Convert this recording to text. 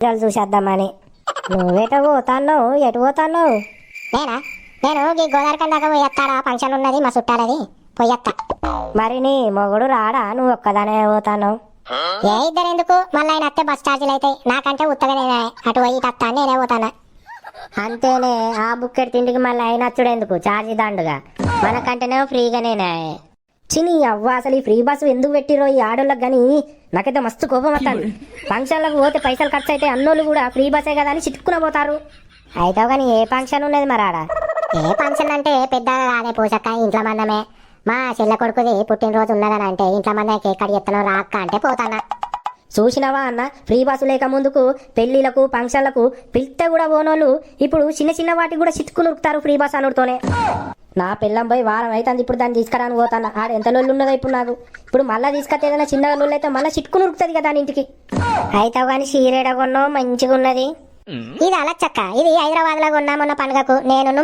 చూసేద్దామని. నువ్వేటో పోతాన్నావు, ఎటు పోతాన్నావు? నేనా? నేను ఈ గోదావరికం దాకా పోయేస్తాడా, ఫంక్షన్ ఉన్నది మా చుట్టాలది, పోయేస్తా. మరి నీ మొగుడు రాడా? నువ్వు ఒక్కదానే పోతాన్నావు? ఏ ఇద్దరు ఎందుకు, మళ్ళీ ఆయన అత్తే బస్ ఛార్జీలు అవుతాయి, నాకంటే ఉత్తగా నేనే అటు పోయి తత్తా నేనే పోతానా. అంతేనే, ఆ బుక్కెట్ తిండికి మళ్ళీ అయినచ్చుడు ఎందుకు, ఛార్జీ దండుగా. మనకంటేనే ఫ్రీగానేనా. చిని అవ్వ, అసలు ఈ ఫ్రీ బస్సు ఎందుకు పెట్టిరో ఈ ఆడోళ్ళకి కానీ నాకైతే మస్తు కోపం వస్తాను. ఫంక్షన్లకు పోతే పైసలు ఖర్చు అయితే అన్నోళ్ళు కూడా ఫ్రీ బస్సే కదా అని చిట్టుకున పోతారు. అయితే కానీ ఏ ఫంక్షన్ ఉన్నది మరి ఆడ? ఏ ఫంక్షన్ అంటే పెద్దగా కాదే పూసక్క, ఇంట్లో మందమే. మా చెల్లె కొడుకుది పుట్టినరోజు ఉన్నదని అంటే ఇంట్లో మందే కేక్ కడి ఎత్తనం రాక్క అంటే పోతానా. చూసినవా అన్న, ఫ్రీ బస్సు లేక ముందుకు పెళ్లిలకు ఫంక్షన్లకు పిలిస్తే కూడా పోనోళ్ళు ఇప్పుడు చిన్న చిన్న వాటికి కూడా చిట్టుకుని ఉరుకుతారు ఫ్రీ బస్ అనుడితోనే. నా పిల్లం పోయి వారం అవుతుంది, ఇప్పుడు దాన్ని తీసుకురాని పోతాను. ఆడ ఎంత లొల్లు ఉన్నదో ఇప్పుడు నాకు. ఇప్పుడు మళ్ళీ తీసుకొస్తే ఏదైనా చిన్న లొల్లు అయితే మళ్ళీ చిట్టుకుని ఉరుకుతుంది కదా ఇంటికి. అయితే కానీ చీరేడ కొన్నో మంచిగా ఉన్నది. ఇది అలచ్చక్క, ఇది హైదరాబాద్ లో కొన్నా మొన్న పండుగకు నేను